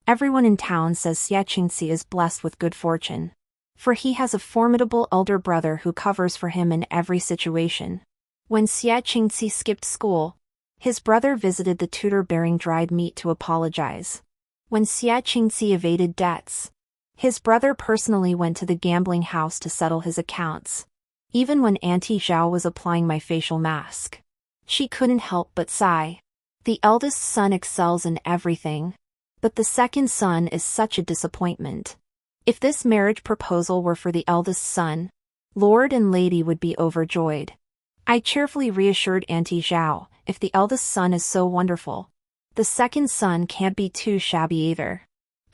Everyone in town says Xiaqingxi is blessed with good fortune. For he has a formidable elder brother who covers for him in every situation. When Xiaqingxi skipped school, his brother visited the tutor bearing dried meat to apologize. When Xiaqingxi evaded debts, his brother personally went to the gambling house to settle his accounts. Even when Auntie Zhao was applying my facial mask, she couldn't help but sigh. The eldest son excels in everything, but the second son is such a disappointment. If this marriage proposal were for the eldest son, Lord and Lady would be overjoyed. I cheerfully reassured Auntie Zhao, if the eldest son is so wonderful, the second son can't be too shabby either.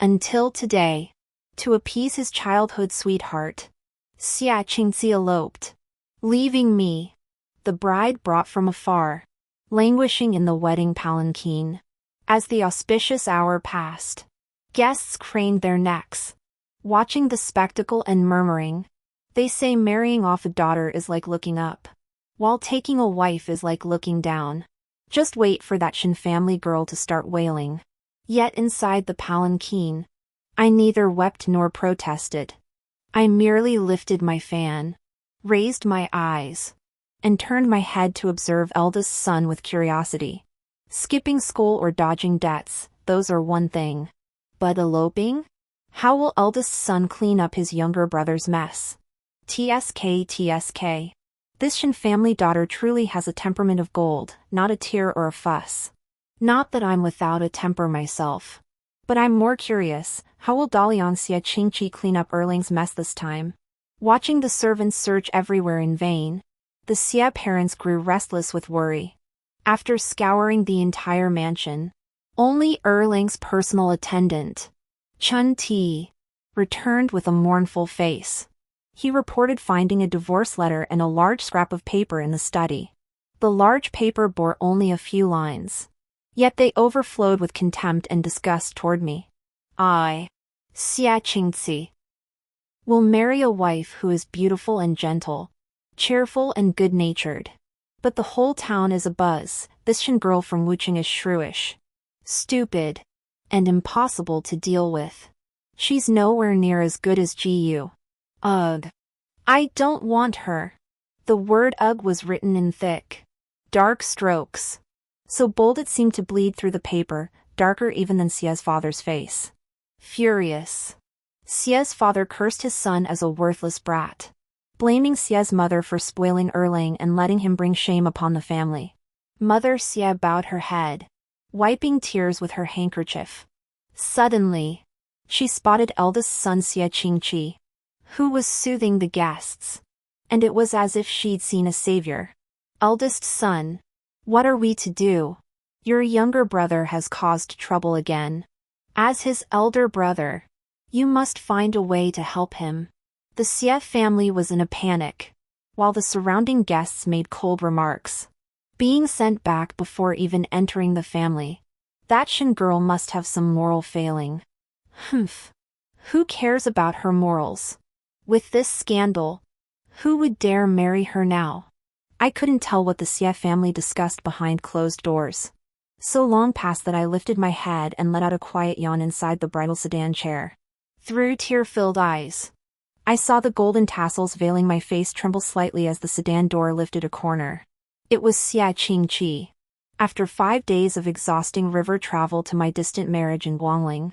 Until today, to appease his childhood sweetheart, Xiaqingxi eloped, leaving me, the bride brought from afar, languishing in the wedding palanquin. As the auspicious hour passed, guests craned their necks, watching the spectacle and murmuring. They say marrying off a daughter is like looking up, while taking a wife is like looking down. Just wait for that Shen family girl to start wailing. Yet inside the palanquin, I neither wept nor protested. I merely lifted my fan, raised my eyes, and turned my head to observe eldest son with curiosity. Skipping school or dodging debts, those are one thing. But eloping? How will eldest son clean up his younger brother's mess? TSK. This Shen family daughter truly has a temperament of gold, not a tear or a fuss. Not that I'm without a temper myself. But I'm more curious, how will Dalian Xiaqingqi clean up Erling's mess this time? Watching the servants search everywhere in vain, the Xia parents grew restless with worry. After scouring the entire mansion, only Erling's personal attendant, Chun Ti, returned with a mournful face. He reported finding a divorce letter and a large scrap of paper in the study. The large paper bore only a few lines, yet they overflowed with contempt and disgust toward me. I, Xiaqingxi, will marry a wife who is beautiful and gentle, cheerful and good-natured. But the whole town is abuzz. This Shen girl from Wucheng is shrewish, stupid, and impossible to deal with. She's nowhere near as good as Gu. Ugh. I don't want her. The word ugh was written in thick, dark strokes, so bold it seemed to bleed through the paper, darker even than Xia's father's face. Furious, Xia's father cursed his son as a worthless brat, blaming Xia's mother for spoiling Erling and letting him bring shame upon the family. Mother Xia bowed her head, wiping tears with her handkerchief. Suddenly, she spotted eldest son Xiaqingqi, who was soothing the guests, and it was as if she'd seen a savior. Eldest son, what are we to do? Your younger brother has caused trouble again. As his elder brother, you must find a way to help him. The Xie family was in a panic, while the surrounding guests made cold remarks. Being sent back before even entering the family. That Shen girl must have some moral failing. Humph. Who cares about her morals? With this scandal, who would dare marry her now? I couldn't tell what the Xie family discussed behind closed doors. So long passed that I lifted my head and let out a quiet yawn inside the bridal sedan chair. Through tear-filled eyes, I saw the golden tassels veiling my face tremble slightly as the sedan door lifted a corner. It was Xiaqingqi. After 5 days of exhausting river travel to my distant marriage in Guangling,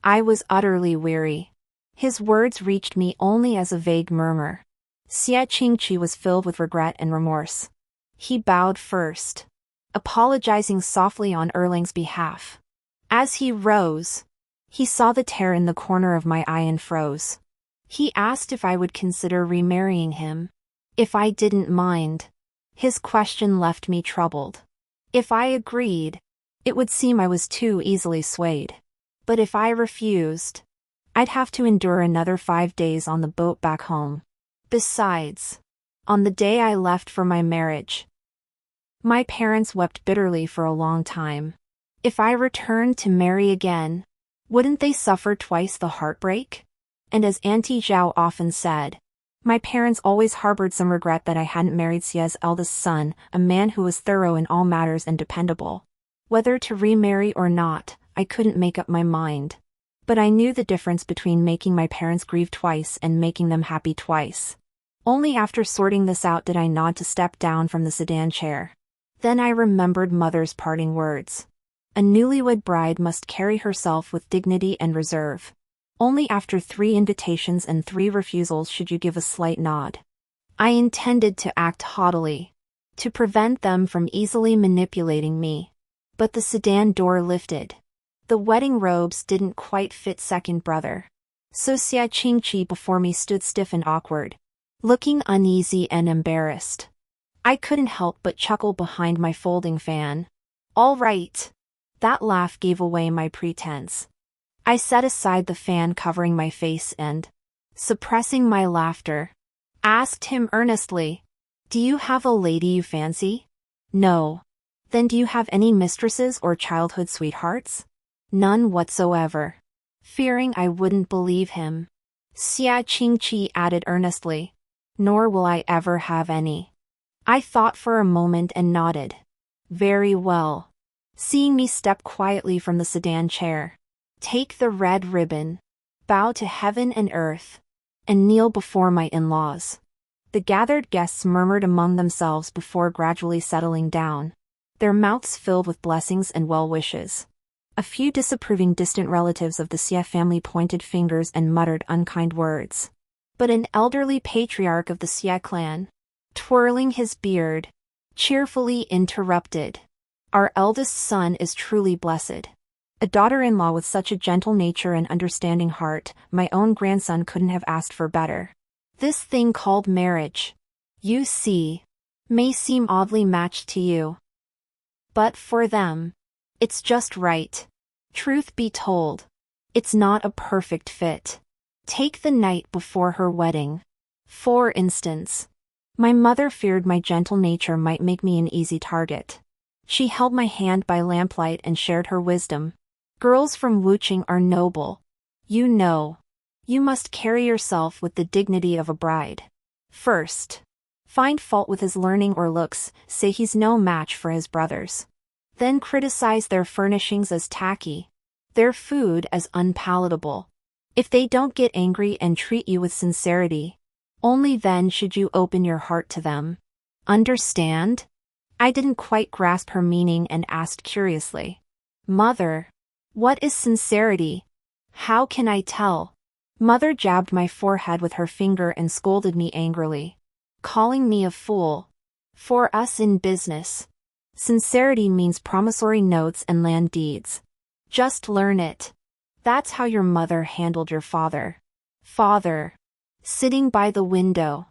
I was utterly weary. His words reached me only as a vague murmur. Xiaqingqi was filled with regret and remorse. He bowed first, apologizing softly on Erling's behalf. As he rose, he saw the tear in the corner of my eye and froze. He asked if I would consider remarrying him. If I didn't mind. His question left me troubled. If I agreed, it would seem I was too easily swayed. But if I refused, I'd have to endure another 5 days on the boat back home. Besides, on the day I left for my marriage, my parents wept bitterly for a long time. If I returned to marry again, wouldn't they suffer twice the heartbreak? And as Auntie Zhao often said, my parents always harbored some regret that I hadn't married Xia's eldest son, a man who was thorough in all matters and dependable. Whether to remarry or not, I couldn't make up my mind. But I knew the difference between making my parents grieve twice and making them happy twice. Only after sorting this out did I nod to step down from the sedan chair. Then I remembered Mother's parting words. A newlywed bride must carry herself with dignity and reserve. Only after 3 invitations and 3 refusals should you give a slight nod. I intended to act haughtily, to prevent them from easily manipulating me. But the sedan door lifted. The wedding robes didn't quite fit second brother. So Xia Qingqi before me stood stiff and awkward, looking uneasy and embarrassed. I couldn't help but chuckle behind my folding fan. All right. That laugh gave away my pretense. I set aside the fan covering my face and, suppressing my laughter, asked him earnestly, "Do you have a lady you fancy?" "No." "Then do you have any mistresses or childhood sweethearts?" "None whatsoever." Fearing I wouldn't believe him, Xia Qingqi added earnestly, "Nor will I ever have any." I thought for a moment and nodded. "Very well." Seeing me step quietly from the sedan chair, take the red ribbon, bow to heaven and earth, and kneel before my in-laws. The gathered guests murmured among themselves before gradually settling down, their mouths filled with blessings and well wishes. A few disapproving distant relatives of the Xie family pointed fingers and muttered unkind words. But an elderly patriarch of the Xie clan, twirling his beard, cheerfully interrupted. "Our eldest son is truly blessed. A daughter-in-law with such a gentle nature and understanding heart, my own grandson couldn't have asked for better. This thing called marriage, you see, may seem oddly matched to you. But for them, it's just right. Truth be told, it's not a perfect fit. Take the night before her wedding. For instance, my mother feared my gentle nature might make me an easy target. She held my hand by lamplight and shared her wisdom. Girls from Wuqing are noble. You know. You must carry yourself with the dignity of a bride. First, find fault with his learning or looks, say he's no match for his brothers. Then criticize their furnishings as tacky, their food as unpalatable. If they don't get angry and treat you with sincerity, only then should you open your heart to them. Understand?" I didn't quite grasp her meaning and asked curiously, "Mother, what is sincerity? How can I tell?" Mother jabbed my forehead with her finger and scolded me angrily, calling me a fool. "For us in business, sincerity means promissory notes and land deeds. Just learn it. That's how your mother handled your father." Father, sitting by the window,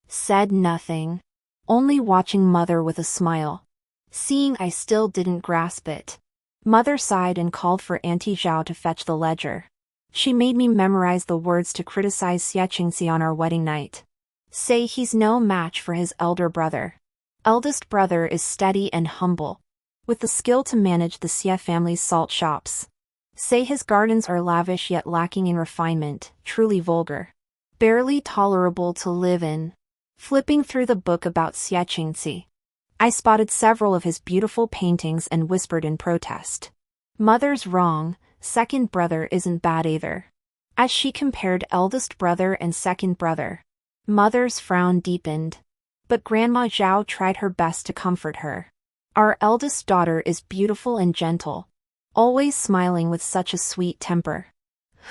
said nothing, only watching Mother with a smile. Seeing I still didn't grasp it, Mother sighed and called for Auntie Zhao to fetch the ledger. She made me memorize the words to criticize Xie Qingxi on our wedding night. Say he's no match for his elder brother. Eldest brother is steady and humble, with the skill to manage the Xie family's salt shops. Say his gardens are lavish yet lacking in refinement, truly vulgar, barely tolerable to live in. Flipping through the book about Xie Qingxi, I spotted several of his beautiful paintings and whispered in protest. Mother's wrong, second brother isn't bad either. As she compared eldest brother and second brother, Mother's frown deepened. But Grandma Zhao tried her best to comfort her. Our eldest daughter is beautiful and gentle, always smiling with such a sweet temper.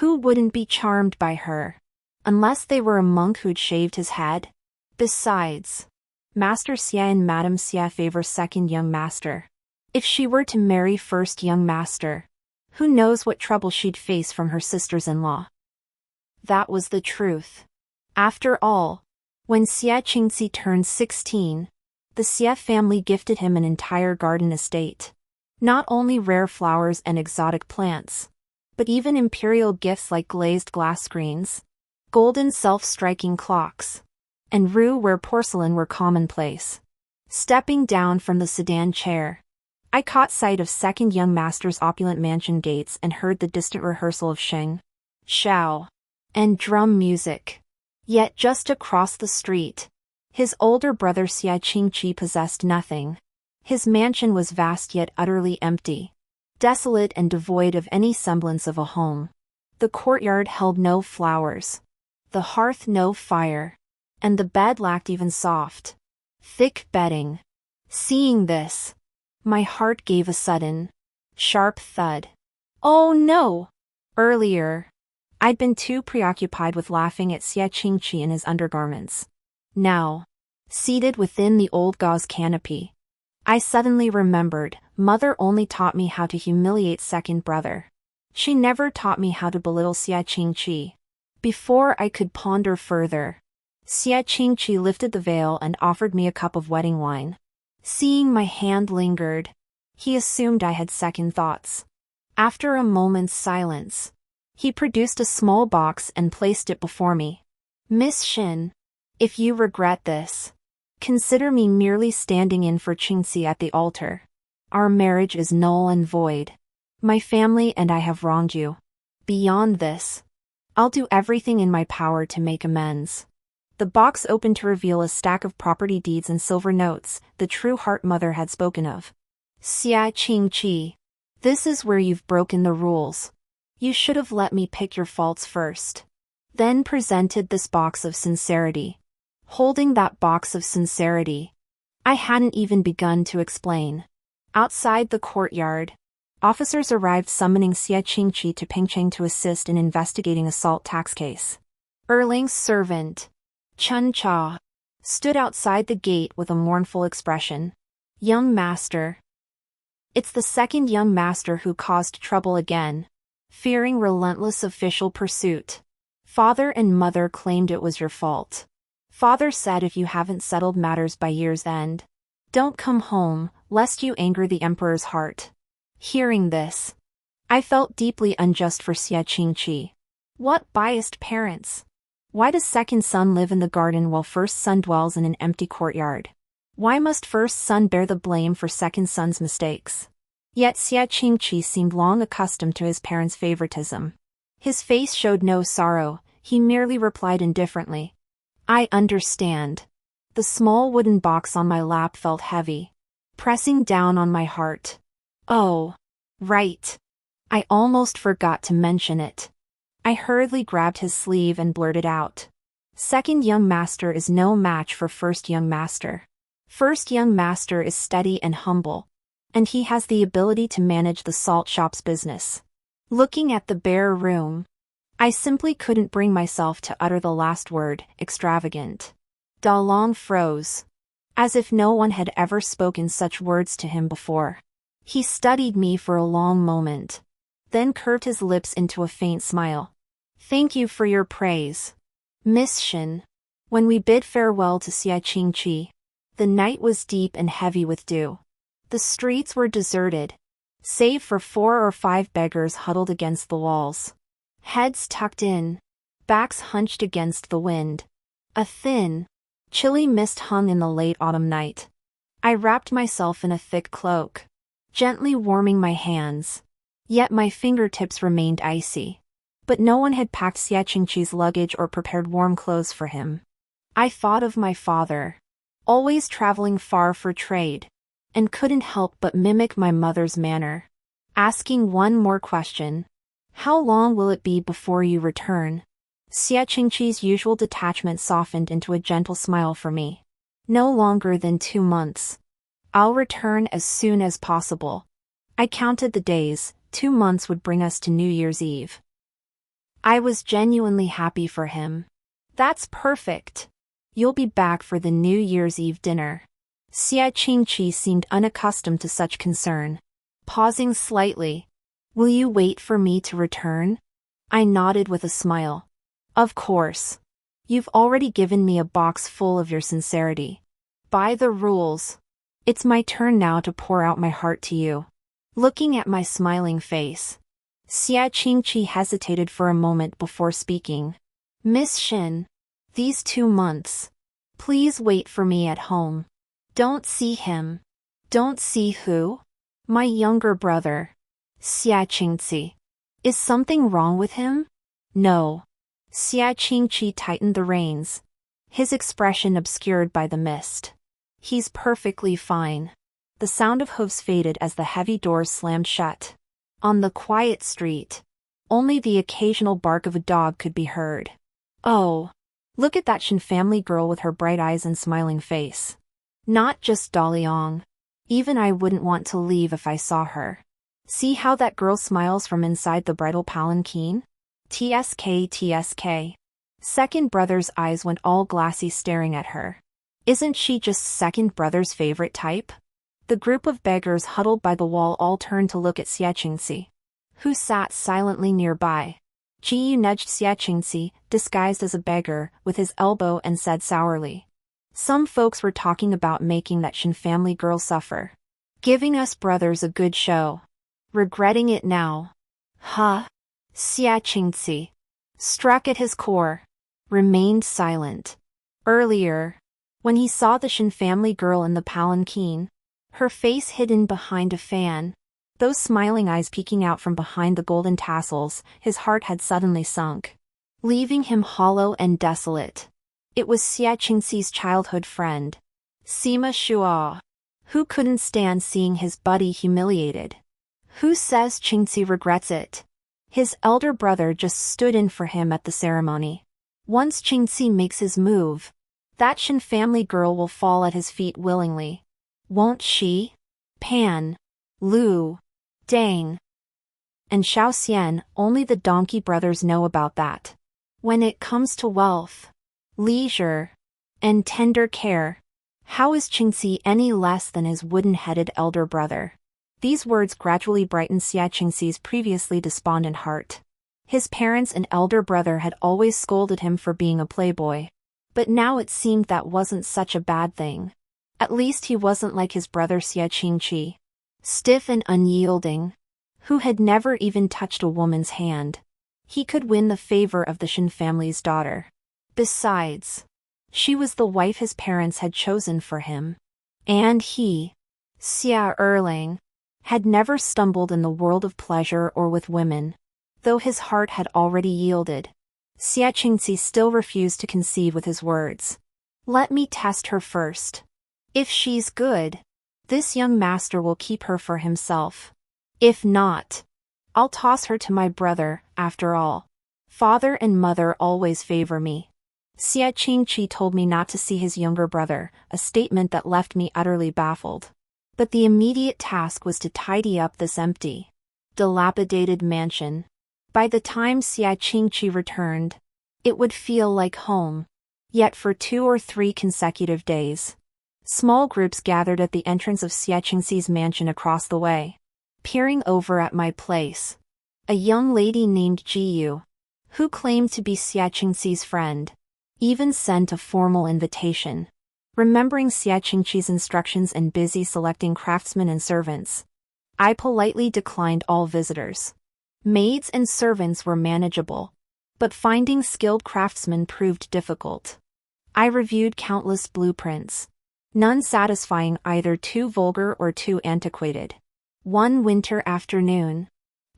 Who wouldn't be charmed by her? Unless they were a monk who'd shaved his head. Besides, Master Xie and Madame Xie favor second young master. If she were to marry first young master, who knows what trouble she'd face from her sisters-in-law. That was the truth. After all, when Xie Qingxi turned 16, the Xie family gifted him an entire garden estate. Not only rare flowers and exotic plants, but even imperial gifts like glazed glass screens, golden self-striking clocks, and Ru-ware porcelain were commonplace. Stepping down from the sedan chair, I caught sight of second young master's opulent mansion gates and heard the distant rehearsal of sheng, xiao, and drum music. Yet just across the street, his older brother Xie Qingqi possessed nothing. His mansion was vast yet utterly empty, desolate and devoid of any semblance of a home. The courtyard held no flowers. The hearth no fire. And the bed lacked even soft, thick bedding. Seeing this, my heart gave a sudden, sharp thud. Oh no! Earlier, I'd been too preoccupied with laughing at Xia Qingqi in his undergarments. Now, seated within the old gauze canopy, I suddenly remembered, Mother only taught me how to humiliate second brother. She never taught me how to belittle Xia Qingqi. Before I could ponder further, Xia Qingqi lifted the veil and offered me a cup of wedding wine. Seeing my hand lingered, he assumed I had second thoughts. After a moment's silence, he produced a small box and placed it before me. Miss Shin, if you regret this, consider me merely standing in for Qingxi at the altar. Our marriage is null and void. My family and I have wronged you. Beyond this, I'll do everything in my power to make amends. The box opened to reveal a stack of property deeds and silver notes, the true heart Mother had spoken of. Xia Qingqi, this is where you've broken the rules. You should have let me pick your faults first. Then presented this box of sincerity. Holding that box of sincerity, I hadn't even begun to explain. Outside the courtyard, officers arrived summoning Xia Qingqi to Pingcheng to assist in investigating a salt tax case. Erling's servant, Chun Cha, stood outside the gate with a mournful expression. Young master. It's the second young master who caused trouble again. Fearing relentless official pursuit, Father and Mother claimed it was your fault. Father said if you haven't settled matters by year's end, don't come home, lest you anger the emperor's heart. Hearing this, I felt deeply unjust for Xia Qingqi. What biased parents! Why does second son live in the garden while first son dwells in an empty courtyard? Why must first son bear the blame for second son's mistakes? Yet Xia Qingqi seemed long accustomed to his parents' favoritism. His face showed no sorrow, he merely replied indifferently. I understand. The small wooden box on my lap felt heavy, pressing down on my heart. Oh, right. I almost forgot to mention it. I hurriedly grabbed his sleeve and blurted out. Second young master is no match for first young master. First young master is steady and humble, and he has the ability to manage the salt shop's business. Looking at the bare room, I simply couldn't bring myself to utter the last word, extravagant. Da Long froze, as if no one had ever spoken such words to him before. He studied me for a long moment, then curved his lips into a faint smile. Thank you for your praise, Miss Shin. When we bid farewell to Xia Qingqi, the night was deep and heavy with dew. The streets were deserted, save for 4 or 5 beggars huddled against the walls. Heads tucked in, backs hunched against the wind. A thin, chilly mist hung in the late autumn night. I wrapped myself in a thick cloak, gently warming my hands. Yet my fingertips remained icy. But no one had packed Xia Qingqi's luggage or prepared warm clothes for him. I thought of my father, always traveling far for trade, and couldn't help but mimic my mother's manner, asking one more question. How long will it be before you return? Xia Qingqi's usual detachment softened into a gentle smile for me. No longer than 2 months. I'll return as soon as possible. I counted the days. 2 months would bring us to New Year's Eve. I was genuinely happy for him. That's perfect. You'll be back for the New Year's Eve dinner. Xia Qingqi seemed unaccustomed to such concern. Pausing slightly. Will you wait for me to return? I nodded with a smile. Of course. You've already given me a box full of your sincerity. By the rules. It's my turn now to pour out my heart to you. Looking at my smiling face, Xia Qingqi hesitated for a moment before speaking. Miss Shin, these 2 months. Please wait for me at home. Don't see him. Don't see who? My younger brother, Xia Qingqi. Is something wrong with him? No. Xia Qingqi tightened the reins, his expression obscured by the mist. He's perfectly fine. The sound of hooves faded as the heavy doors slammed shut. On the quiet street, Only the occasional bark of a dog could be heard. Oh, look at that Shin family girl with her bright eyes and smiling face. Not just Daliang. Even I wouldn't want to leave if I saw her. See how that girl smiles from inside the bridal palanquin? TSK TSK. Second brother's eyes went all glassy staring at her. Isn't she just second brother's favorite type? The group of beggars huddled by the wall all turned to look at Xiaqingxi, who sat silently nearby. Jiyu nudged Xiaqingxi, disguised as a beggar, with his elbow and said sourly. Some folks were talking about making that Shin family girl suffer. Giving us brothers a good show. Regretting it now. Huh? Xiaqingxi, struck at his core, remained silent. Earlier, when he saw the Shin family girl in the palanquin, her face hidden behind a fan, those smiling eyes peeking out from behind the golden tassels, his heart had suddenly sunk, leaving him hollow and desolate. It was Xiaqingxi's childhood friend, Sima Shua, who couldn't stand seeing his buddy humiliated. Who says Qingxi regrets it? His elder brother just stood in for him at the ceremony. Once Qingxi makes his move, that Shin family girl will fall at his feet willingly. Won't she? Pan, Lu, Dang, and Xiao Xian, only the donkey brothers know about that. When it comes to wealth, leisure, and tender care, how is Qingxi any less than his wooden-headed elder brother? These words gradually brightened Xiaqingxi's previously despondent heart. His parents and elder brother had always scolded him for being a playboy. But now it seemed that wasn't such a bad thing. At least he wasn't like his brother Xiaqingqi, stiff and unyielding, who had never even touched a woman's hand. He could win the favor of the Shin family's daughter. Besides, she was the wife his parents had chosen for him. And he, Xia Erlang, had never stumbled in the world of pleasure or with women. Though his heart had already yielded, Xiaqingxi still refused to concede with his words. Let me test her first. If she's good, this young master will keep her for himself. If not, I'll toss her to my brother. After all, father and mother always favor me. Xiaqingqi told me not to see his younger brother, a statement that left me utterly baffled. But the immediate task was to tidy up this empty, dilapidated mansion. By the time Xiaqingqi returned, it would feel like home. Yet for 2 or 3 consecutive days, small groups gathered at the entrance of Xiaqingxi's mansion across the way, peering over at my place. A young lady named Jiyu, who claimed to be Xiaqingxi's friend, even sent a formal invitation. Remembering Xiaqingqi's instructions and busy selecting craftsmen and servants, I politely declined all visitors. Maids and servants were manageable, but finding skilled craftsmen proved difficult. I reviewed countless blueprints, none satisfying, either too vulgar or too antiquated. One winter afternoon,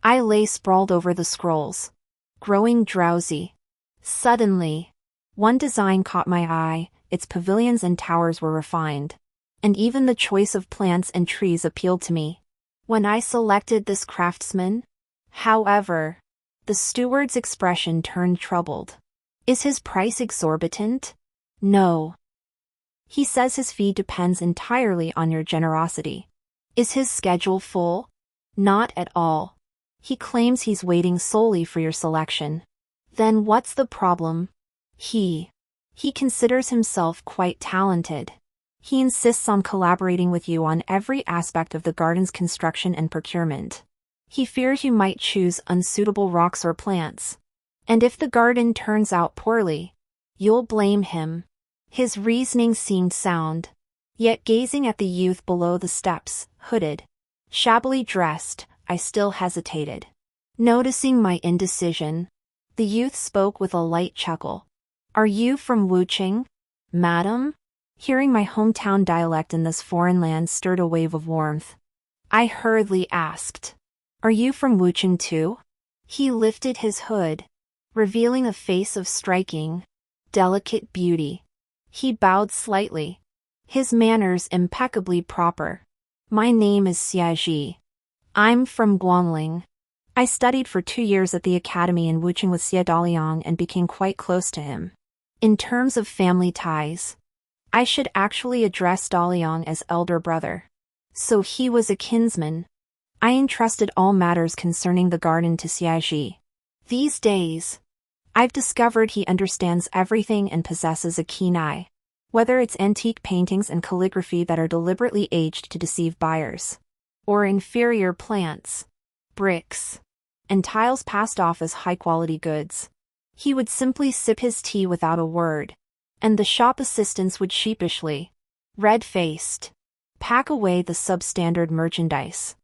I lay sprawled over the scrolls, growing drowsy. Suddenly, one design caught my eye. Its pavilions and towers were refined, and even the choice of plants and trees appealed to me. When I selected this craftsman, however, the steward's expression turned troubled. Is his price exorbitant? No. He says his fee depends entirely on your generosity. Is his schedule full? Not at all. He claims he's waiting solely for your selection. Then what's the problem? He considers himself quite talented. He insists on collaborating with you on every aspect of the garden's construction and procurement. He fears you might choose unsuitable rocks or plants. And if the garden turns out poorly, you'll blame him. His reasoning seemed sound. Yet gazing at the youth below the steps, hooded, shabbily dressed, I still hesitated. Noticing my indecision, the youth spoke with a light chuckle. Are you from Wuqing, madam? Hearing my hometown dialect in this foreign land stirred a wave of warmth. I hurriedly asked, are you from Wuqing too? He lifted his hood, revealing a face of striking, delicate beauty. He bowed slightly, his manners impeccably proper. My name is Xiaji. I'm from Guangling. I studied for 2 years at the academy in Wuchang with Xie Daliang and became quite close to him. In terms of family ties, I should actually address Daliang as elder brother. So he was a kinsman. I entrusted all matters concerning the garden to Xiaoji. These days, I've discovered he understands everything and possesses a keen eye. Whether it's antique paintings and calligraphy that are deliberately aged to deceive buyers, or inferior plants, bricks, and tiles passed off as high-quality goods, he would simply sip his tea without a word, and the shop assistants would sheepishly, red-faced, pack away the substandard merchandise.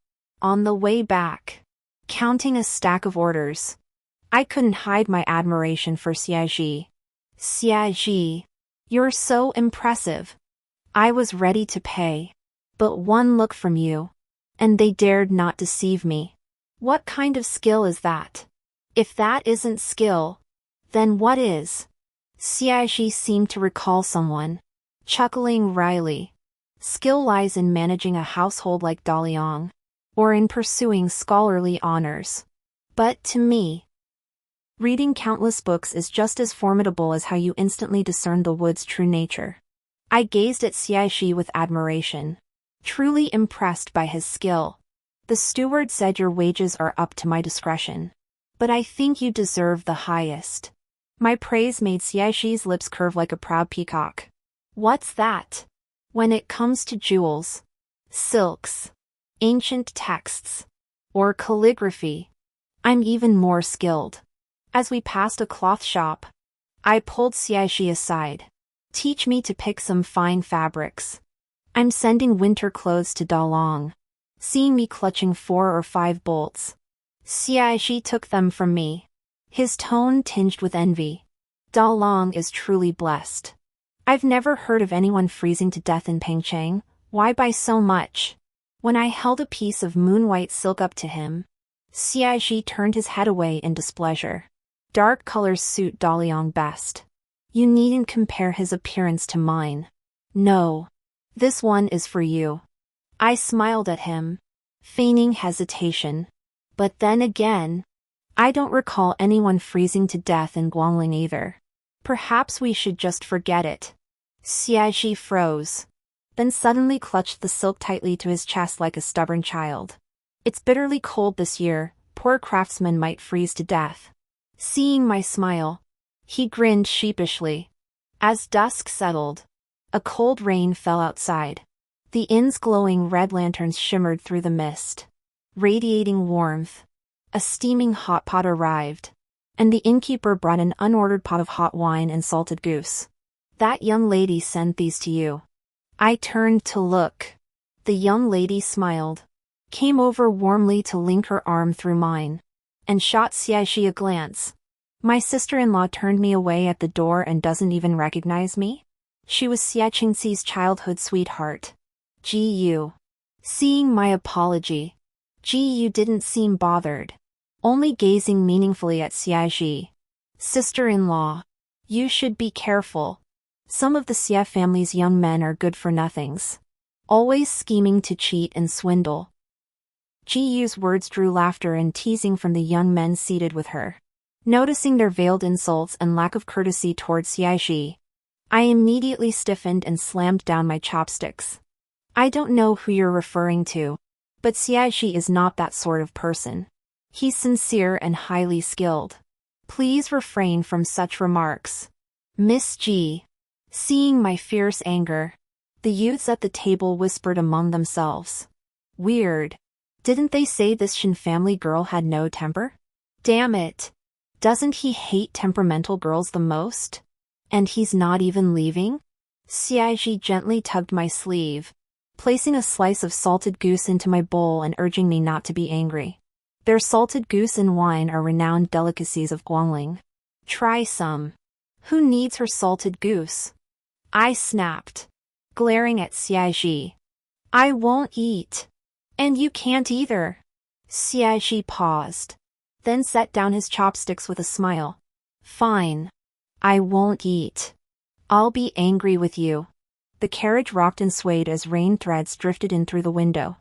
On the way back, counting a stack of orders, I couldn't hide my admiration for Xiaoji. Xiaoji, you're so impressive. I was ready to pay. But one look from you, and they dared not deceive me. What kind of skill is that? If that isn't skill, then what is? Xiaoji seemed to recall someone, chuckling wryly. Skill lies in managing a household like Daliang, or in pursuing scholarly honors. But to me, reading countless books is just as formidable as how you instantly discern the wood's true nature. I gazed at Xiaoji with admiration, truly impressed by his skill. The steward said your wages are up to my discretion, but I think you deserve the highest. My praise made Xiaoji's lips curve like a proud peacock. What's that? When it comes to jewels, silks, ancient texts, or calligraphy, I'm even more skilled. As we passed a cloth shop, I pulled Xiaoji aside. Teach me to pick some fine fabrics. I'm sending winter clothes to Dalong. Seeing me clutching 4 or 5 bolts, Xiaoji took them from me, his tone tinged with envy. Dalong is truly blessed. I've never heard of anyone freezing to death in Pengcheng. Why buy so much? When I held a piece of moon-white silk up to him, Xiaoji turned his head away in displeasure. Dark colors suit Daliang best. You needn't compare his appearance to mine. No. This one is for you. I smiled at him, feigning hesitation. But then again, I don't recall anyone freezing to death in Guangling either. Perhaps we should just forget it. Xiaoji froze, then suddenly clutched the silk tightly to his chest like a stubborn child. It's bitterly cold this year, poor craftsman might freeze to death. Seeing my smile, he grinned sheepishly. As dusk settled, a cold rain fell outside. The inn's glowing red lanterns shimmered through the mist, radiating warmth. A steaming hot pot arrived, and the innkeeper brought an unordered pot of hot wine and salted goose. That young lady sent these to you. I turned to look. The young lady smiled, came over warmly to link her arm through mine, and shot Xiaoji a glance. My sister-in-law turned me away at the door and doesn't even recognize me? She was Xia Qingxi's childhood sweetheart. Gu. Seeing my apology, Gu didn't seem bothered, only gazing meaningfully at Xiaoji. Sister-in-law, you should be careful. Some of the Xia family's young men are good-for-nothings, always scheming to cheat and swindle. Gu's words drew laughter and teasing from the young men seated with her. Noticing their veiled insults and lack of courtesy towards Xiaoji, I immediately stiffened and slammed down my chopsticks. I don't know who you're referring to, but Xiaoji is not that sort of person. He's sincere and highly skilled. Please refrain from such remarks. Miss G. Seeing my fierce anger, the youths at the table whispered among themselves. Weird. Didn't they say this Shin family girl had no temper? Damn it. Doesn't he hate temperamental girls the most? And he's not even leaving? Xiaoji gently tugged my sleeve, placing a slice of salted goose into my bowl and urging me not to be angry. Their salted goose and wine are renowned delicacies of Guangling. Try some. Who needs her salted goose? I snapped, glaring at Xiaoji. I won't eat. And you can't either. Xiaoji paused, then set down his chopsticks with a smile. Fine. I won't eat. I'll be angry with you. The carriage rocked and swayed as rain threads drifted in through the window.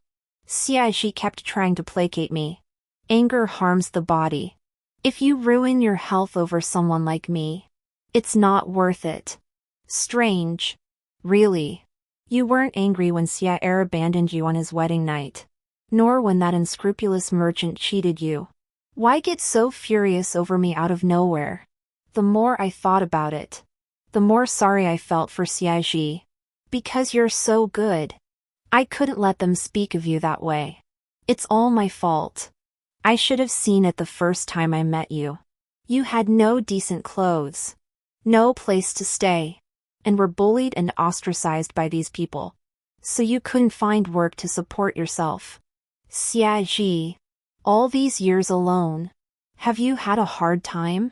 Xiaoji kept trying to placate me. Anger harms the body. If you ruin your health over someone like me, it's not worth it. Strange. Really. You weren't angry when Siaer abandoned you on his wedding night. Nor when that unscrupulous merchant cheated you. Why get so furious over me out of nowhere? The more I thought about it, the more sorry I felt for Siaji. Because you're so good. I couldn't let them speak of you that way. It's all my fault. I should have seen it the first time I met you. You had no decent clothes. No place to stay. And were bullied and ostracized by these people. So you couldn't find work to support yourself. Siaji. All these years alone. Have you had a hard time?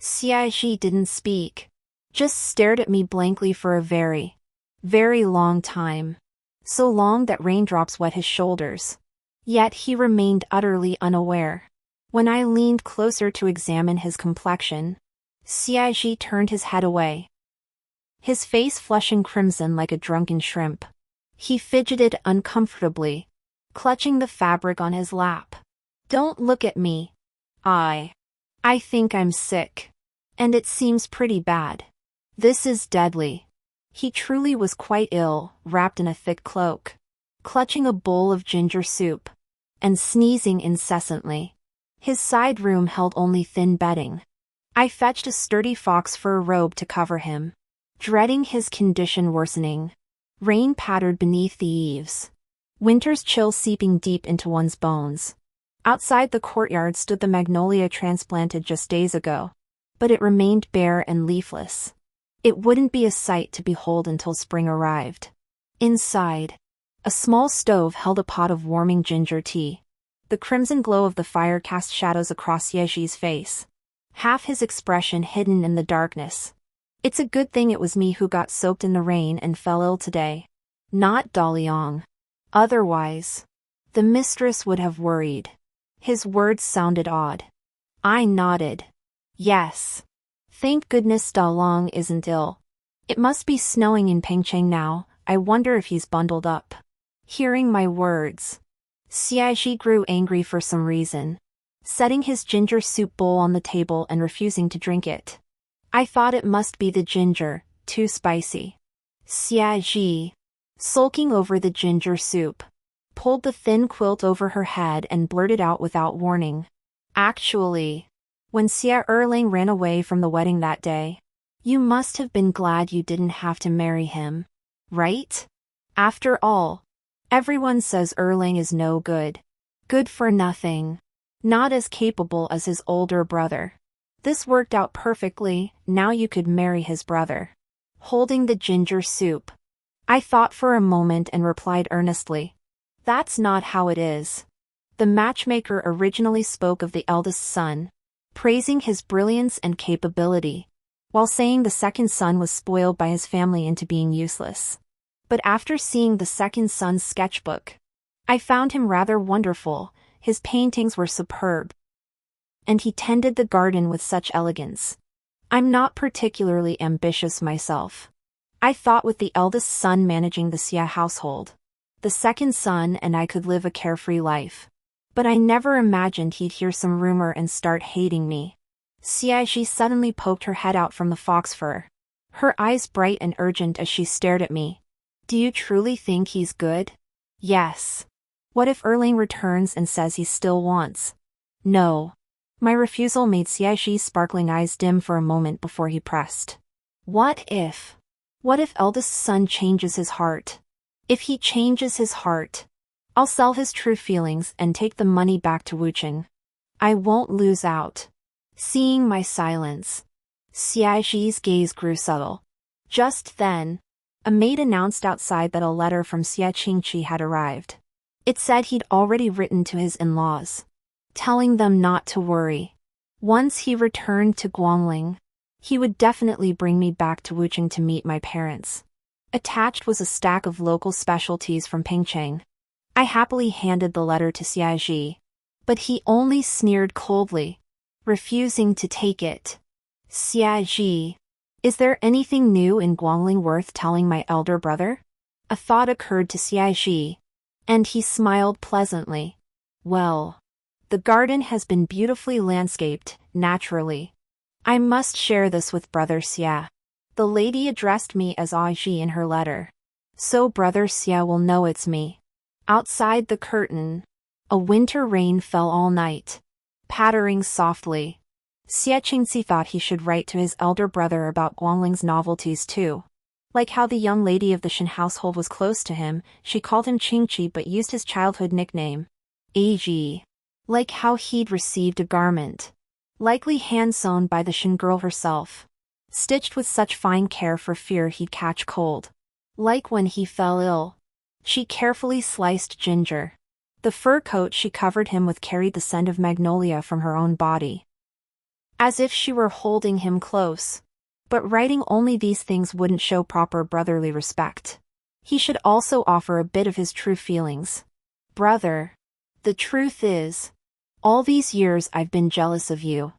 Siaji didn't speak. Just stared at me blankly for a very, very long time. So long that raindrops wet his shoulders. Yet he remained utterly unaware. When I leaned closer to examine his complexion, Siaji turned his head away. His face flushing crimson like a drunken shrimp. He fidgeted uncomfortably, clutching the fabric on his lap. Don't look at me. I think I'm sick. And it seems pretty bad. This is deadly. He truly was quite ill, wrapped in a thick cloak, clutching a bowl of ginger soup, and sneezing incessantly. His side room held only thin bedding. I fetched a sturdy fox fur robe to cover him, dreading his condition worsening. Rain pattered beneath the eaves. Winter's chill seeping deep into one's bones. Outside the courtyard stood the magnolia transplanted just days ago, but it remained bare and leafless. It wouldn't be a sight to behold until spring arrived. Inside, a small stove held a pot of warming ginger tea. The crimson glow of the fire cast shadows across Yeji's face, half his expression hidden in the darkness. It's a good thing it was me who got soaked in the rain and fell ill today, not Daliang. Otherwise, the mistress would have worried. His words sounded odd. I nodded. Yes. Thank goodness Daliang isn't ill. It must be snowing in Pengcheng now. I wonder if he's bundled up. Hearing my words, Xiaji grew angry for some reason, setting his ginger soup bowl on the table and refusing to drink it. I thought it must be the ginger, too spicy. Xiaji, sulking over the ginger soup, pulled the thin quilt over her head and blurted out without warning. Actually, when Xia Erling ran away from the wedding that day, you must have been glad you didn't have to marry him, right? After all, everyone says Erling is no good. Good for nothing. Not as capable as his older brother. This worked out perfectly. Now you could marry his brother. Holding the ginger soup, I thought for a moment and replied earnestly. That's not how it is. The matchmaker originally spoke of the eldest son, praising his brilliance and capability, while saying the second son was spoiled by his family into being useless. But after seeing the second son's sketchbook, I found him rather wonderful. His paintings were superb, and he tended the garden with such elegance. I'm not particularly ambitious myself. I thought with the eldest son managing the Xia household, the second son and I could live a carefree life. But I never imagined he'd hear some rumor and start hating me. Xiaji suddenly poked her head out from the fox fur, her eyes bright and urgent as she stared at me. Do you truly think he's good? Yes. What if Erling returns and says he still wants? No. My refusal made Xiaji's sparkling eyes dim for a moment before he pressed. What if? What if eldest son changes his heart? If he changes his heart, I'll sell his true feelings and take the money back to Wucheng. I won't lose out. Seeing my silence, Xiaji's gaze grew subtle. Just then, a maid announced outside that a letter from Xia Qingqi had arrived. It said he'd already written to his in-laws, telling them not to worry. Once he returned to Guangling, he would definitely bring me back to Wucheng to meet my parents. Attached was a stack of local specialties from Pengcheng. I happily handed the letter to Xiaji, but he only sneered coldly, refusing to take it. Xiaji, is there anything new in Guangling worth telling my elder brother? A thought occurred to Xiaji, and he smiled pleasantly. Well, the The garden has been beautifully landscaped, naturally. I must share this with Brother Xia. The lady addressed me as Aji in her letter. So Brother Xia will know it's me. Outside the curtain, a winter rain fell all night, pattering softly. Xia Qingxi thought he should write to his elder brother about Guangling's novelties too. Like how the young lady of the Shen household was close to him, she called him Qingqi but used his childhood nickname, Aji. Like how he'd received a garment, likely hand-sewn by the Shen girl herself, stitched with such fine care for fear he'd catch cold. Like when he fell ill, she carefully sliced ginger. The fur coat she covered him with carried the scent of magnolia from her own body, as if she were holding him close. But writing only these things wouldn't show proper brotherly respect. He should also offer a bit of his true feelings. Brother, the truth is, all these years I've been jealous of you.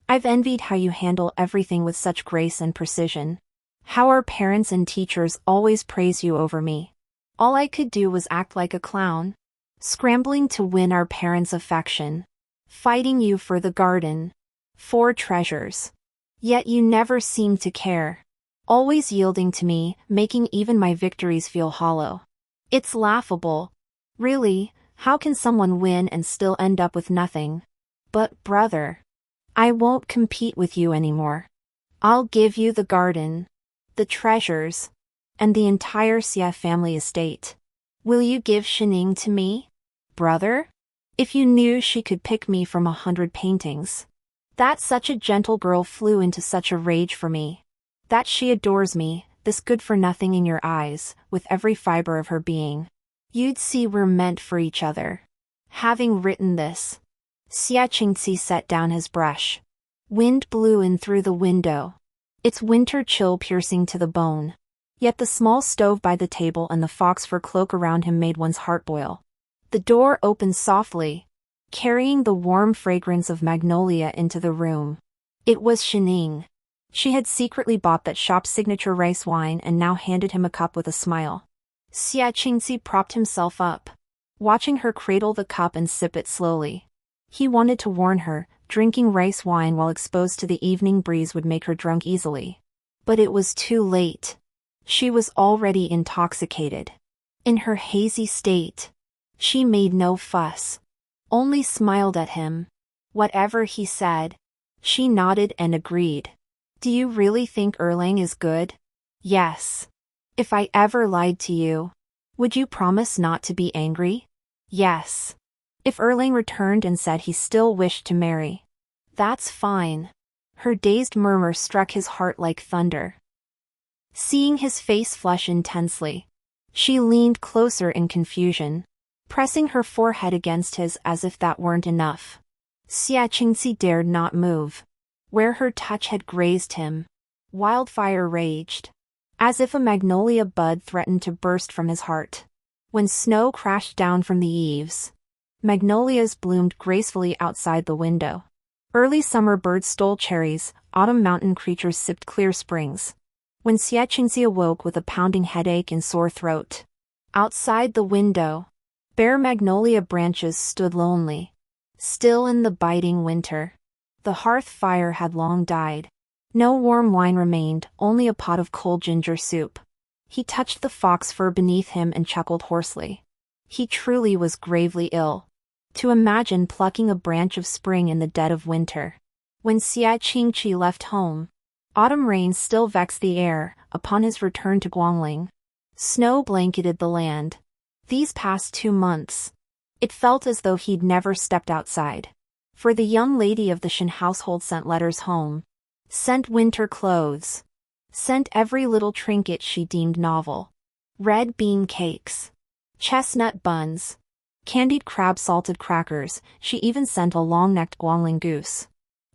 I've envied how you handle everything with such grace and precision. How our parents and teachers always praise you over me. All I could do was act like a clown, scrambling to win our parents' affection, fighting you for the garden, for treasures. Yet you never seemed to care, always yielding to me, making even my victories feel hollow. It's laughable. Really, how can someone win and still end up with nothing? But brother, I won't compete with you anymore. I'll give you the garden, the treasures, and the entire Xia family estate. Will you give Shining to me, brother? If you knew she could pick me from 100 paintings. That such a gentle girl flew into such a rage for me. That she adores me, this good-for-nothing in your eyes, with every fiber of her being. You'd see we're meant for each other. Having written this, Xia Qingxi set down his brush. Wind blew in through the window, its winter chill piercing to the bone. Yet the small stove by the table and the fox fur cloak around him made one's heart boil. The door opened softly, carrying the warm fragrance of magnolia into the room. It was Shining. She had secretly bought that shop's signature rice wine and now handed him a cup with a smile. Xia Qingxi propped himself up, watching her cradle the cup and sip it slowly. He wanted to warn her, drinking rice wine while exposed to the evening breeze would make her drunk easily. But it was too late. She was already intoxicated. In her hazy state, she made no fuss, only smiled at him. Whatever he said, she nodded and agreed. Do you really think Erlang is good? Yes. If I ever lied to you, would you promise not to be angry? Yes. If Erlang returned and said he still wished to marry, that's fine. Her dazed murmur struck his heart like thunder. Seeing his face flush intensely, she leaned closer in confusion, pressing her forehead against his as if that weren't enough. Xia Qingxi dared not move. Where her touch had grazed him, wildfire raged, as if a magnolia bud threatened to burst from his heart. When snow crashed down from the eaves, magnolias bloomed gracefully outside the window. Early summer birds stole cherries, autumn mountain creatures sipped clear springs. When Xia Qingxi awoke with a pounding headache and sore throat, outside the window, bare magnolia branches stood lonely, still in the biting winter. The hearth fire had long died. No warm wine remained, only a pot of cold ginger soup. He touched the fox fur beneath him and chuckled hoarsely. He truly was gravely ill. To imagine plucking a branch of spring in the dead of winter. When Xia Qingqi left home, autumn rains still vexed the air. Upon his return to Guangling, snow blanketed the land. These past 2 months, it felt as though he'd never stepped outside. For the young lady of the Shen household sent letters home, sent winter clothes, sent every little trinket she deemed novel. Red bean cakes, chestnut buns, candied crab salted crackers, she even sent a long-necked Guangling goose.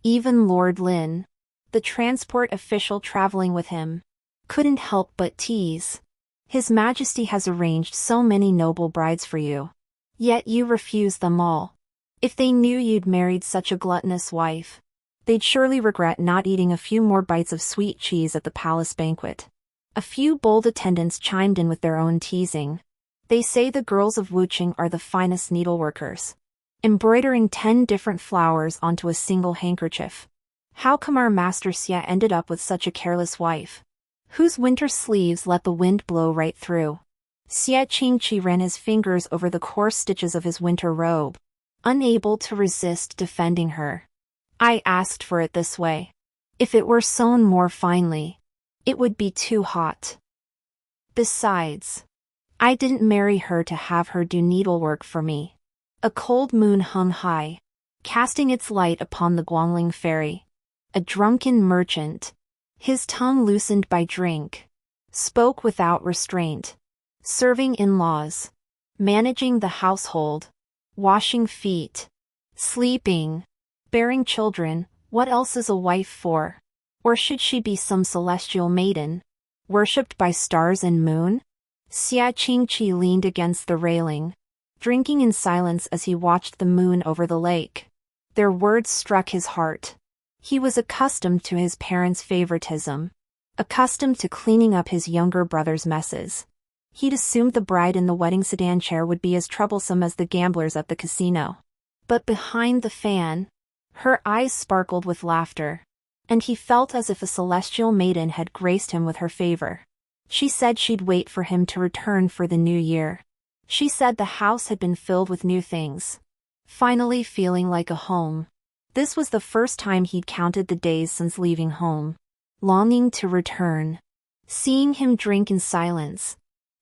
Even Lord Lin, the transport official traveling with him, couldn't help but tease. His Majesty has arranged so many noble brides for you. Yet you refuse them all. If they knew you'd married such a gluttonous wife, they'd surely regret not eating a few more bites of sweet cheese at the palace banquet. A few bold attendants chimed in with their own teasing. They say the girls of Wuqing are the finest needleworkers. embroidering 10 different flowers onto a single handkerchief. How come our master Xia ended up with such a careless wife, whose winter sleeves let the wind blow right through? Xia Qingqi ran his fingers over the coarse stitches of his winter robe, unable to resist defending her. I asked for it this way. If it were sewn more finely, it would be too hot. Besides, I didn't marry her to have her do needlework for me. A cold moon hung high, casting its light upon the Guangling ferry. A drunken merchant, his tongue loosened by drink, spoke without restraint. Serving in-laws, managing the household, washing feet, sleeping, bearing children, what else is a wife for? Or should she be some celestial maiden, worshipped by stars and moon? Xia Qingqi leaned against the railing, drinking in silence as he watched the moon over the lake. Their words struck his heart. He was accustomed to his parents' favoritism, accustomed to cleaning up his younger brother's messes. He'd assumed the bride in the wedding sedan chair would be as troublesome as the gamblers at the casino. But behind the fan, her eyes sparkled with laughter, and he felt as if a celestial maiden had graced him with her favor. She said she'd wait for him to return for the new year. She said the house had been filled with new things, finally feeling like a home. This was the first time he'd counted the days since leaving home, longing to return. Seeing him drink in silence,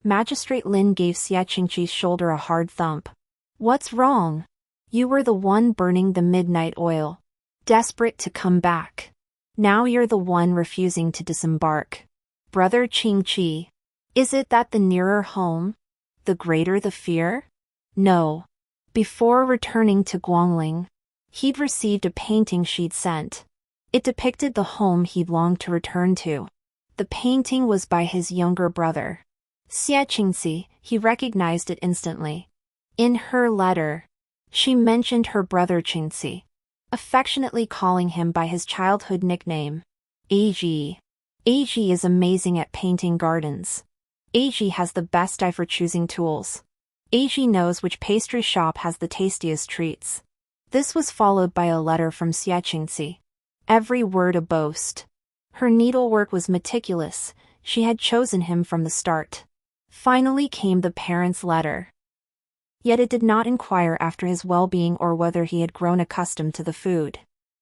Magistrate Lin gave Xia Qingqi's shoulder a hard thump. What's wrong? You were the one burning the midnight oil, desperate to come back. Now you're the one refusing to disembark. Brother Qingqi, is it that the nearer home, the greater the fear? No. Before returning to Guangling, he'd received a painting she'd sent. It depicted the home he'd longed to return to. The painting was by his younger brother, Xia Qingqi. He recognized it instantly. In her letter, she mentioned her brother Qingqi, affectionately calling him by his childhood nickname, Ag. Ag is amazing at painting gardens. Ag has the best eye for choosing tools. Ag knows which pastry shop has the tastiest treats. This was followed by a letter from Xia Qingqi. Every word a boast. Her needlework was meticulous. She had chosen him from the start. Finally came the parents' letter. Yet it did not inquire after his well-being or whether he had grown accustomed to the food.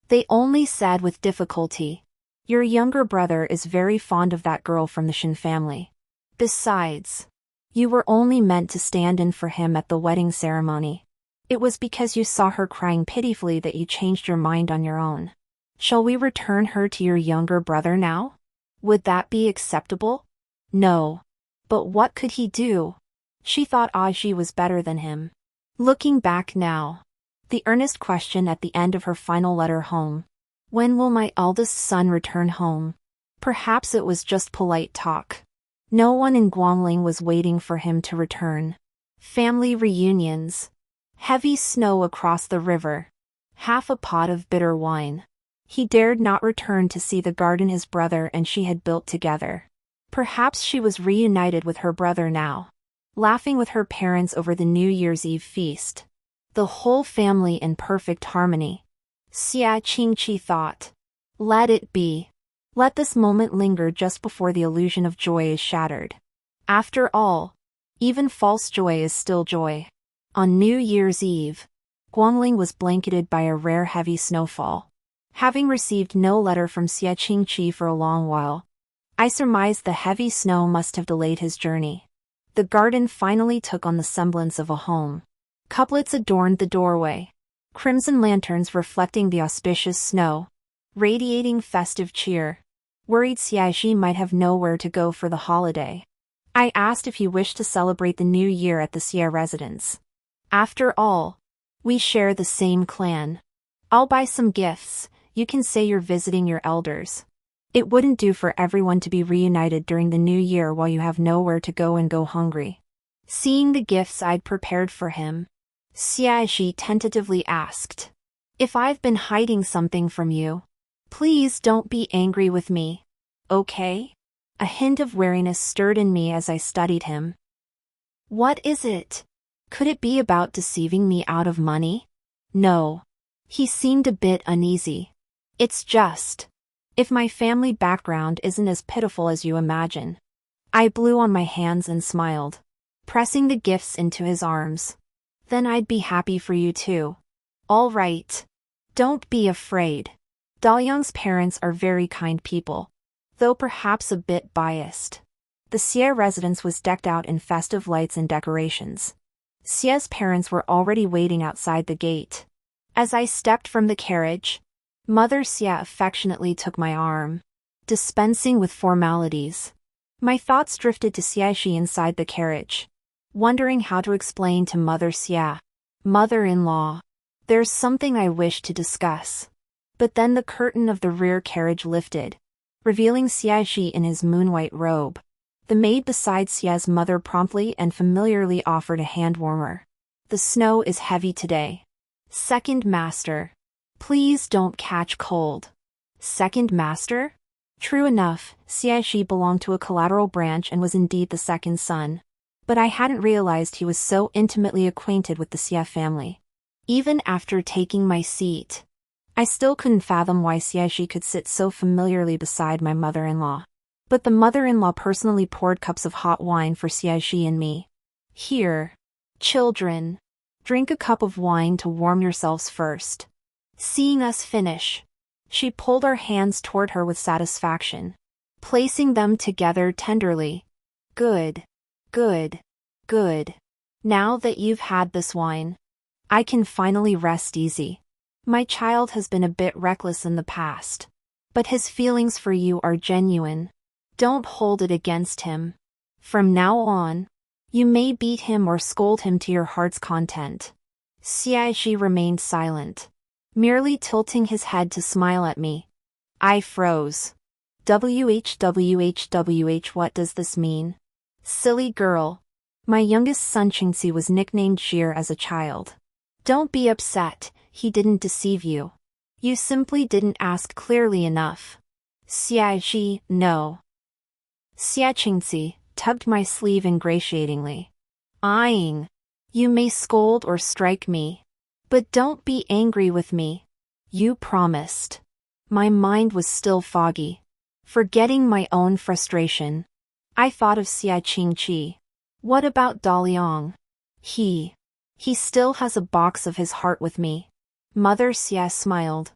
They only said with difficulty, "Your younger brother is very fond of that girl from the Shin family. Besides, you were only meant to stand in for him at the wedding ceremony. It was because you saw her crying pitifully that you changed your mind on your own. Shall we return her to your younger brother now? Would that be acceptable?" No. But what could he do? She thought Aji was better than him. Looking back now, the earnest question at the end of her final letter home, when will my eldest son return home? Perhaps it was just polite talk. No one in Guangling was waiting for him to return. Family reunions. Heavy snow across the river. Half a pot of bitter wine. He dared not return to see the garden his brother and she had built together. Perhaps she was reunited with her brother now, laughing with her parents over the New Year's Eve feast. The whole family in perfect harmony. Xia Qingqi thought. Let it be. Let this moment linger just before the illusion of joy is shattered. After all, even false joy is still joy. On New Year's Eve, Guangling was blanketed by a rare heavy snowfall. Having received no letter from Xia Qingqi for a long while, I surmised the heavy snow must have delayed his journey. The garden finally took on the semblance of a home. Couplets adorned the doorway, crimson lanterns reflecting the auspicious snow, radiating festive cheer. Worried Xiaoxi might have nowhere to go for the holiday. I asked if he wished to celebrate the new year at the Xia residence. After all, we share the same clan. I'll buy some gifts, you can say you're visiting your elders. It wouldn't do for everyone to be reunited during the new year while you have nowhere to go and go hungry. Seeing the gifts I'd prepared for him, Xiaoxi tentatively asked, if I've been hiding something from you, please don't be angry with me, okay? A hint of wariness stirred in me as I studied him. What is it? Could it be about deceiving me out of money? No. He seemed a bit uneasy. It's just, if my family background isn't as pitiful as you imagine. I blew on my hands and smiled, pressing the gifts into his arms. Then I'd be happy for you too. All right. Don't be afraid. Dalyang's parents are very kind people, though perhaps a bit biased. The Xie residence was decked out in festive lights and decorations. Xie's parents were already waiting outside the gate. As I stepped from the carriage, Mother Xie affectionately took my arm, dispensing with formalities. My thoughts drifted to Xie inside the carriage, wondering how to explain to Mother Xie, mother-in-law, there's something I wish to discuss. But then the curtain of the rear carriage lifted, revealing Xie in his moonwhite robe. The maid beside Xie's mother promptly and familiarly offered a hand warmer. The snow is heavy today. Second master. Please don't catch cold. Second master? True enough, Xie belonged to a collateral branch and was indeed the second son. But I hadn't realized he was so intimately acquainted with the Xie family. Even after taking my seat, I still couldn't fathom why Xie could sit so familiarly beside my mother-in-law. But the mother-in-law personally poured cups of hot wine for Xie and me. Here, children, drink a cup of wine to warm yourselves first. Seeing us finish, she pulled our hands toward her with satisfaction, placing them together tenderly. Good, good, good. Now that you've had this wine, I can finally rest easy. My child has been a bit reckless in the past, but his feelings for you are genuine. Don't hold it against him. From now on, you may beat him or scold him to your heart's content. Xie remained silent, merely tilting his head to smile at me. I froze. WH, what does this mean? Silly girl. My youngest son Qingxi was nicknamed Xir as a child. Don't be upset, he didn't deceive you. You simply didn't ask clearly enough. Xie, no. Xie Qingxi tugged my sleeve ingratiatingly, eyeing. You may scold or strike me, but don't be angry with me. You promised. My mind was still foggy, forgetting my own frustration. I thought of Xie Qingqi. What about Dalyang? He still has a box of his heart with me. Mother Xie smiled,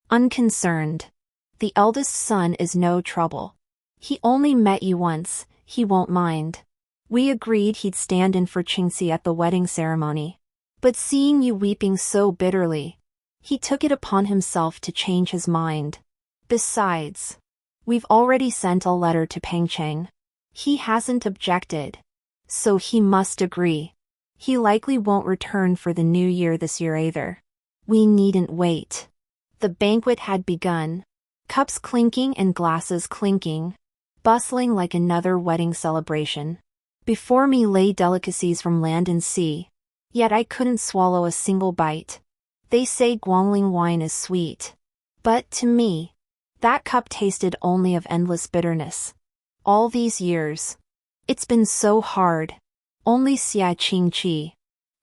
unconcerned. The eldest son is no trouble. He only met you once, he won't mind. We agreed he'd stand in for Qingxi at the wedding ceremony. But seeing you weeping so bitterly, he took it upon himself to change his mind. Besides, we've already sent a letter to Pengcheng. He hasn't objected, so he must agree. He likely won't return for the new year this year either. We needn't wait. The banquet had begun, cups clinking and glasses clinking, bustling like another wedding celebration. Before me lay delicacies from land and sea, yet I couldn't swallow a single bite. They say Guangling wine is sweet, but to me, that cup tasted only of endless bitterness. All these years, it's been so hard. Only Xie Qingqi.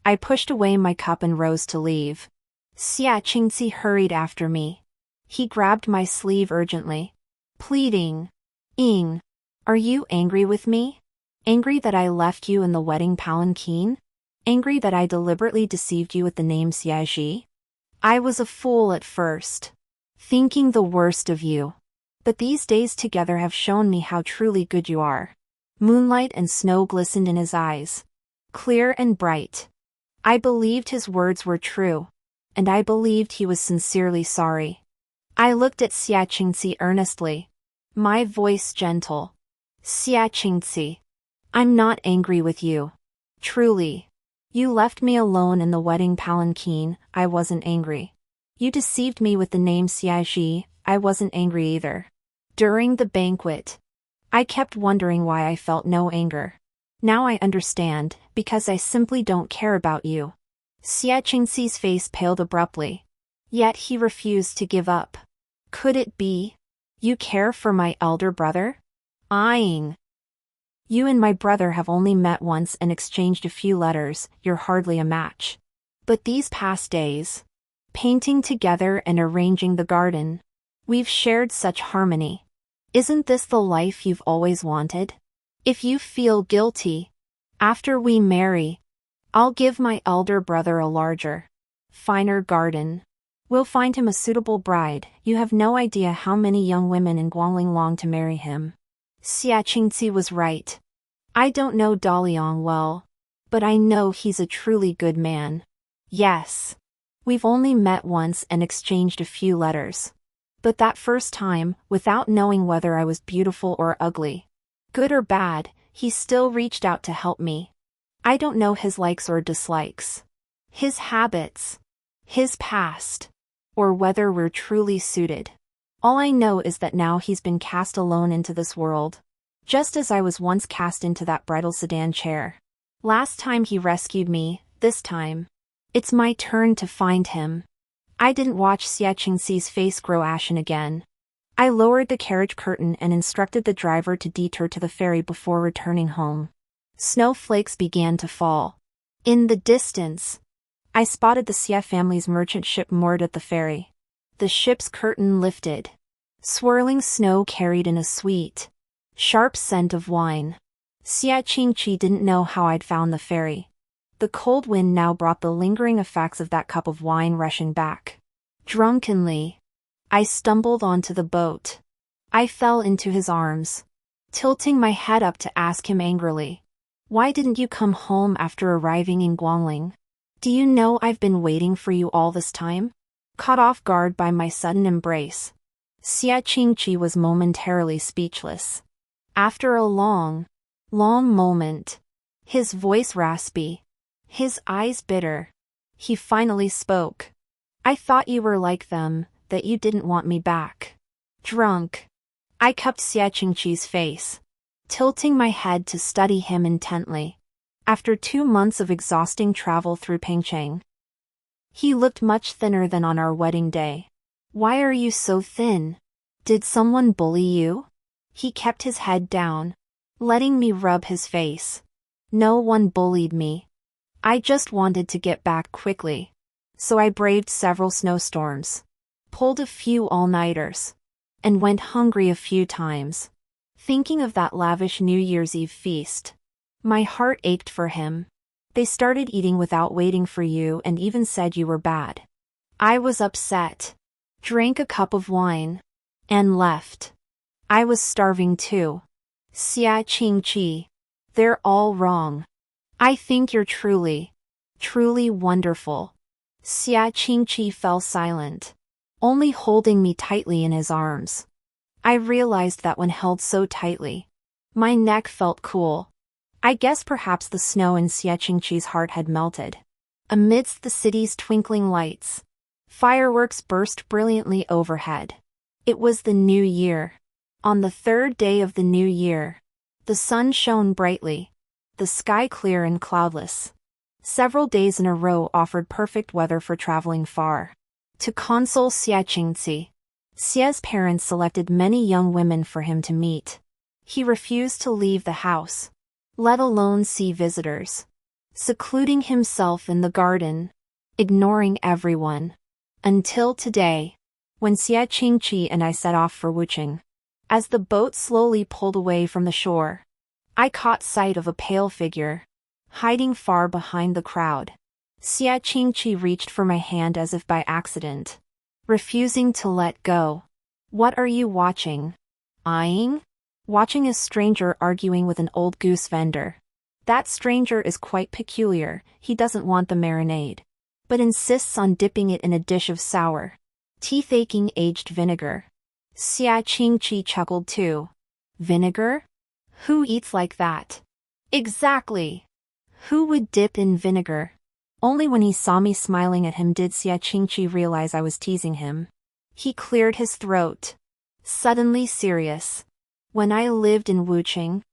I pushed away my cup and rose to leave. Xie Qingqi hurried after me. He grabbed my sleeve urgently, pleading, Ying, are you angry with me? Angry that I left you in the wedding palanquin? Angry that I deliberately deceived you with the name Xie? I was a fool at first, thinking the worst of you. But these days together have shown me how truly good you are. Moonlight and snow glistened in his eyes, clear and bright. I believed his words were true, and I believed he was sincerely sorry. I looked at Xie Qingqi earnestly, my voice gentle. Xie Qingqi, I'm not angry with you. Truly. You left me alone in the wedding palanquin, I wasn't angry. You deceived me with the name Xie, I wasn't angry either. During the banquet, I kept wondering why I felt no anger. Now I understand, because I simply don't care about you. Xie Qingxi's face paled abruptly. Yet he refused to give up. Could it be? You care for my elder brother? Eyeing. You and my brother have only met once and exchanged a few letters, you're hardly a match. But these past days, painting together and arranging the garden. We've shared such harmony. Isn't this the life you've always wanted? If you feel guilty, after we marry, I'll give my elder brother a larger, finer garden. We'll find him a suitable bride. You have no idea how many young women in Guangling long to marry him. Xia Qingzi was right. I don't know Daliang well, but I know he's a truly good man. Yes. We've only met once and exchanged a few letters. But that first time, without knowing whether I was beautiful or ugly, good or bad, he still reached out to help me. I don't know his likes or dislikes, his habits, his past, or whether we're truly suited. All I know is that now he's been cast alone into this world, just as I was once cast into that bridal sedan chair. Last time he rescued me, this time, it's my turn to find him. I didn't watch Xia Qingxi's face grow ashen again. I lowered the carriage curtain and instructed the driver to detour to the ferry before returning home. Snowflakes began to fall. In the distance, I spotted the Xia family's merchant ship moored at the ferry. The ship's curtain lifted. Swirling snow carried in a sweet, sharp scent of wine. Xia Qingqi didn't know how I'd found the ferry. The cold wind now brought the lingering effects of that cup of wine rushing back. Drunkenly, I stumbled onto the boat. I fell into his arms, tilting my head up to ask him angrily, "Why didn't you come home after arriving in Guangling? Do you know I've been waiting for you all this time?" Caught off guard by my sudden embrace, Xia Qingqi was momentarily speechless. After a long moment, his voice raspy, his eyes bitter, he finally spoke. "I thought you were like them, that you didn't want me back." Drunk, I cupped Xia Qingqi's face, tilting my head to study him intently. After 2 months of exhausting travel through Pengcheng, he looked much thinner than on our wedding day. "Why are you so thin? Did someone bully you?" He kept his head down, letting me rub his face. "No one bullied me. I just wanted to get back quickly. So I braved several snowstorms, pulled a few all-nighters, and went hungry a few times. Thinking of that lavish New Year's Eve feast, my heart ached for him. They started eating without waiting for you and even said you were bad. I was upset, drank a cup of wine, and left. I was starving too." Xia Qingqi, they're all wrong. I think you're truly wonderful. Xia Qingqi fell silent, only holding me tightly in his arms. I realized that when held so tightly, my neck felt cool. I guess perhaps the snow in Xia Qingqi's heart had melted. Amidst the city's twinkling lights, fireworks burst brilliantly overhead. It was the new year. On the 3rd day of the new year, the sun shone brightly, the sky clear and cloudless. Several days in a row offered perfect weather for traveling far. To console Xia Qingzi, Xia's parents selected many young women for him to meet. He refused to leave the house, let alone see visitors, secluding himself in the garden, ignoring everyone. Until today, when Xia Qingqi and I set off for Wuching. As the boat slowly pulled away from the shore, I caught sight of a pale figure, hiding far behind the crowd. Xia Qingqi reached for my hand as if by accident, refusing to let go. "What are you watching?" "Eyeing?" "Watching a stranger arguing with an old goose vendor. That stranger is quite peculiar. He doesn't want the marinade, but insists on dipping it in a dish of sour, teeth-aching aged vinegar." Xia Qingqi chuckled too. "Vinegar? Who eats like that?" "Exactly. Who would dip in vinegar?" Only when he saw me smiling at him did Xia Qingqi realize I was teasing him. He cleared his throat, suddenly serious. "When I lived in Wuching,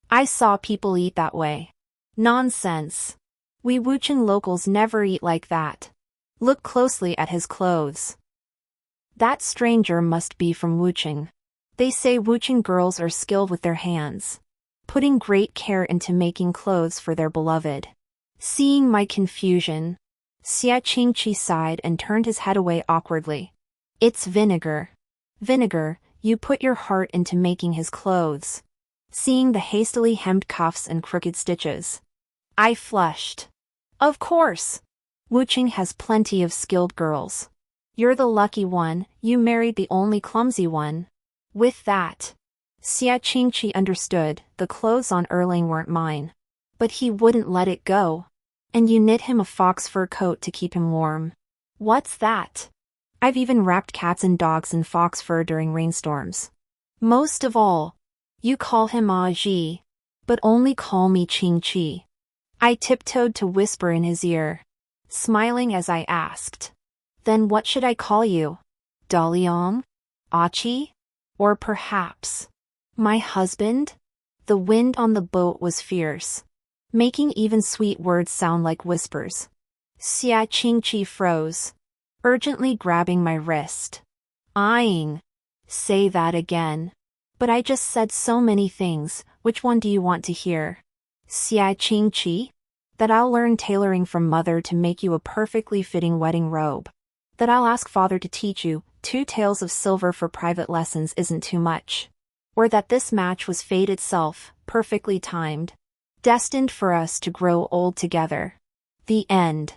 I saw people eat that way." "Nonsense. We Wuching locals never eat like that." Look closely at his clothes. That stranger must be from Wuching. They say Wuching girls are skilled with their hands, putting great care into making clothes for their beloved. Seeing my confusion, Xia Qingqi sighed and turned his head away awkwardly. It's vinegar. Vinegar, you put your heart into making his clothes. Seeing the hastily hemmed cuffs and crooked stitches, I flushed. Of course. Wuqing has plenty of skilled girls. You're the lucky one, you married the only clumsy one. With that, Xia Qingqi understood, the clothes on Erling weren't mine. But he wouldn't let it go. And you knit him a fox fur coat to keep him warm. What's that? I've even wrapped cats and dogs in fox fur during rainstorms. Most of all, you call him Ji, but only call me Qingqi. I tiptoed to whisper in his ear, smiling as I asked. Then what should I call you? Daliang? Achi? Or perhaps my husband? The wind on the boat was fierce, making even sweet words sound like whispers. Xia Qingqi froze, urgently grabbing my wrist. Eyeing. Say that again. But I just said so many things, which one do you want to hear? Xia Qingqi? That I'll learn tailoring from mother to make you a perfectly fitting wedding robe. That I'll ask father to teach you 2 taels of silver for private lessons isn't too much. Or that this match was fate itself, perfectly timed. Destined for us to grow old together. The end.